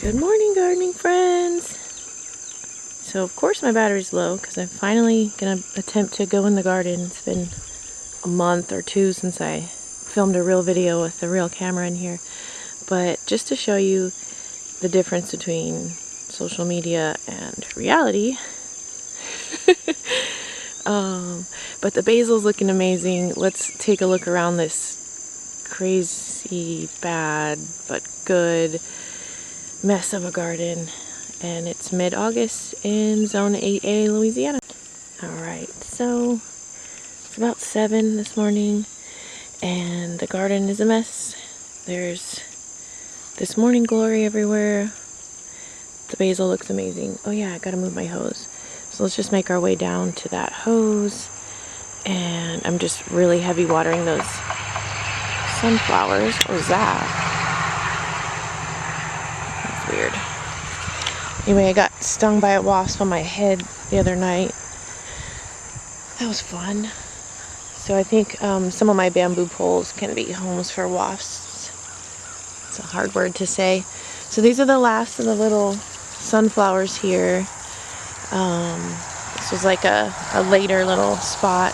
Good morning, gardening friends. So of course my battery's low because I'm finally gonna attempt to go in the garden. It's been a month or two since I filmed a real video with the real camera in here. But just to show you the difference between social media and reality. But the basil's looking amazing. Let's take a look around this crazy, bad, but good mess of a garden. And it's mid-August in Zone 8A, Louisiana. Alright, so it's about 7 this morning and the garden is a mess. There's this morning glory everywhere. The basil looks amazing. Oh yeah, I gotta move my hose. So let's just make our way down to that hose. And I'm just really heavy watering those sunflowers. What was that? That's weird. Anyway, I got stung by a wasp on my head the other night. That was fun. So I think some of my bamboo poles can be homes for wasps. It's a hard word to say. So these are the last of the little sunflowers here. This was like a later little spot.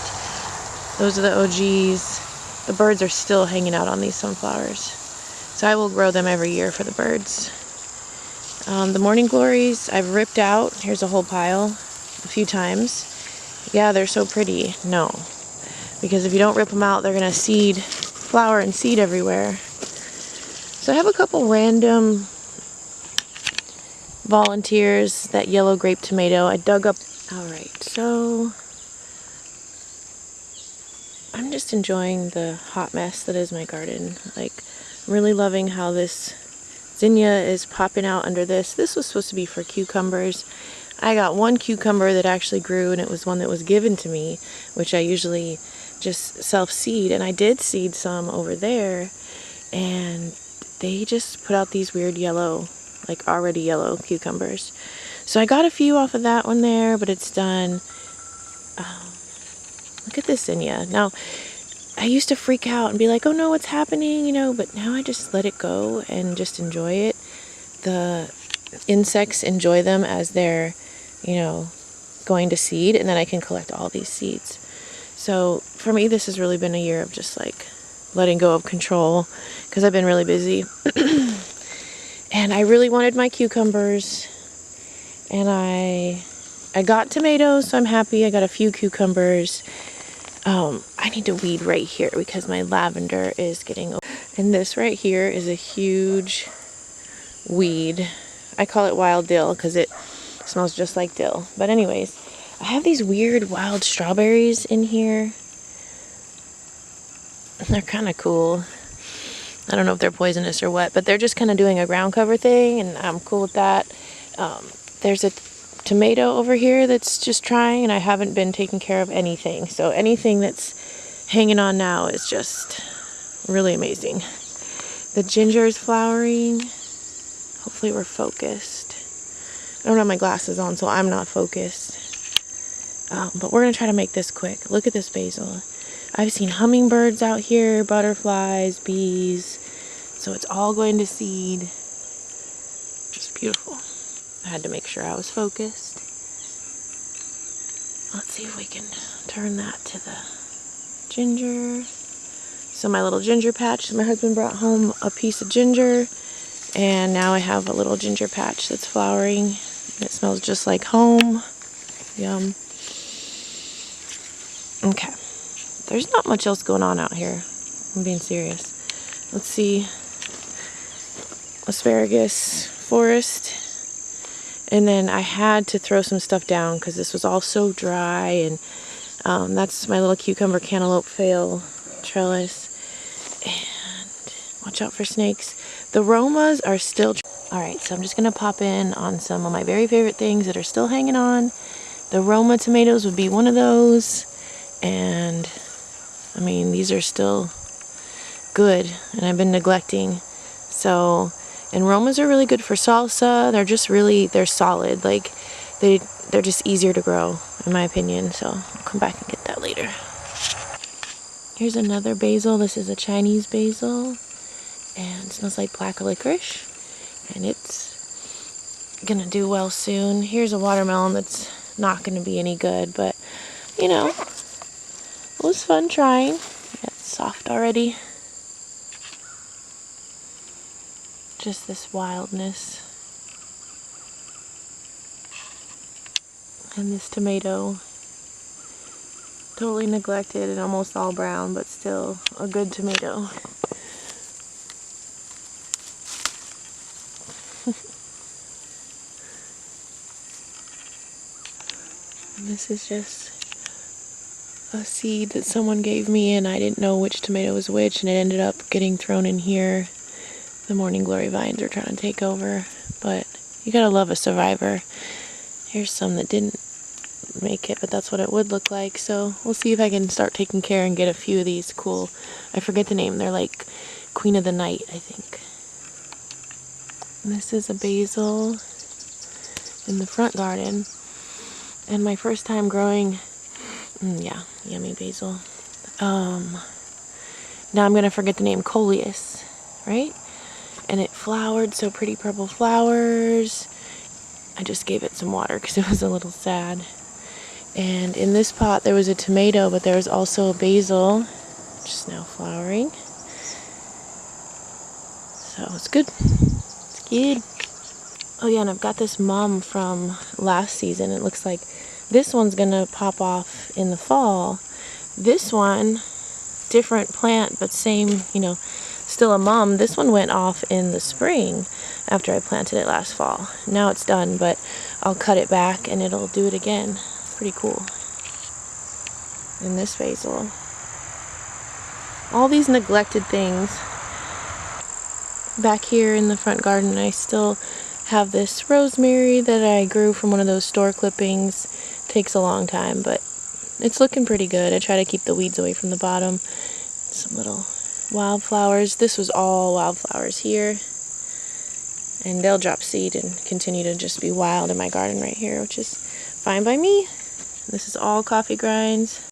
Those are the OGs. The birds are still hanging out on these sunflowers. So I will grow them every year for the birds. The morning glories I've ripped out. Here's a whole pile a few times. Yeah, they're so pretty. No. Because if you don't rip them out, they're going to seed, flower and seed everywhere. So I have a couple random volunteers. That yellow grape tomato I dug up. Alright, so I'm just enjoying the hot mess that is my garden. Like, I'm really loving how this zinnia is popping out under this. This was supposed to be for cucumbers. I got one cucumber that actually grew, and it was one that was given to me, which I usually just self-seed, and I did seed some over there, and they just put out these weird yellow, like already yellow cucumbers. So I got a few off of that one there, but it's done. Look at this zinnia. Now, I used to freak out and be like, oh no, what's happening, you know, but now I just let it go and just enjoy it. The insects enjoy them as they're, you know, going to seed, and then I can collect all these seeds. So for me, this has really been a year of just like letting go of control because I've been really busy. And I really wanted my cucumbers, and I got tomatoes, so I'm happy. I got a few cucumbers. I need to weed right here because my lavender is getting over. And this right here is a huge weed. I call it wild dill because it smells just like dill. But anyways, I have these weird wild strawberries in here. They're kind of cool. I don't know if they're poisonous or what, but they're just kind of doing a ground cover thing, and I'm cool with that. There's a tomato over here that's just trying, and I haven't been taking care of anything. So anything that's hanging on now is just really amazing. The ginger is flowering. Hopefully we're focused. I don't have my glasses on, so I'm not focused. But we're going to try to make this quick. Look at this basil. I've seen hummingbirds out here, butterflies, bees. So it's all going to seed. Just beautiful. I had to make sure I was focused. Let's see if we can turn that to the ginger. So my little ginger patch, my husband brought home a piece of ginger, and now I have a little ginger patch that's flowering. It smells just like home. Yum. Okay. There's not much else going on out here. I'm being serious. Let's see. Asparagus forest. And then I had to throw some stuff down because this was all so dry. And that's my little cucumber cantaloupe fail trellis. And watch out for snakes. The Romas are still... Alright, so I'm just going to pop in on some of my very favorite things that are still hanging on. The Roma tomatoes would be one of those. And, I mean, these are still good. And I've been neglecting. So... And Romas are really good for salsa. They're just really, they're solid. Like, they're just easier to grow, in my opinion. So I'll come back and get that later. Here's another basil. This is a Chinese basil. And it smells like black licorice. And it's gonna do well soon. Here's a watermelon that's not gonna be any good, but you know, it was fun trying. Yeah, it's soft already. Just this wildness. And this tomato, totally neglected and almost all brown, but still a good tomato. And this is just a seed that someone gave me, and I didn't know which tomato was which, and it ended up getting thrown in here. The morning glory vines are trying to take over, but you gotta love a survivor. Here's some that didn't make it, but that's what it would look like. So we'll see if I can start taking care and get a few of these cool, I forget the name, they're like Queen of the Night, I think. And this is a basil in the front garden, and my first time growing, yeah, yummy basil. Now I'm gonna forget the name, coleus, right? And it flowered, so pretty purple flowers. I just gave it some water because it was a little sad. And in this pot there was a tomato, but there was also a basil, just now flowering. So it's good. It's good. Oh yeah, and I've got this mum from last season. It looks like this one's gonna pop off in the fall. This one, different plant, but same, you know, still a mum. This one went off in the spring after I planted it last fall. Now it's done, but I'll cut it back and it'll do it again. Pretty cool. And this basil. All these neglected things. Back here in the front garden, I still have this rosemary that I grew from one of those store clippings. Takes a long time, but it's looking pretty good. I try to keep the weeds away from the bottom. Some little wildflowers. This was all wildflowers here. And they'll drop seed and continue to just be wild in my garden right here, which is fine by me. This is all coffee grinds.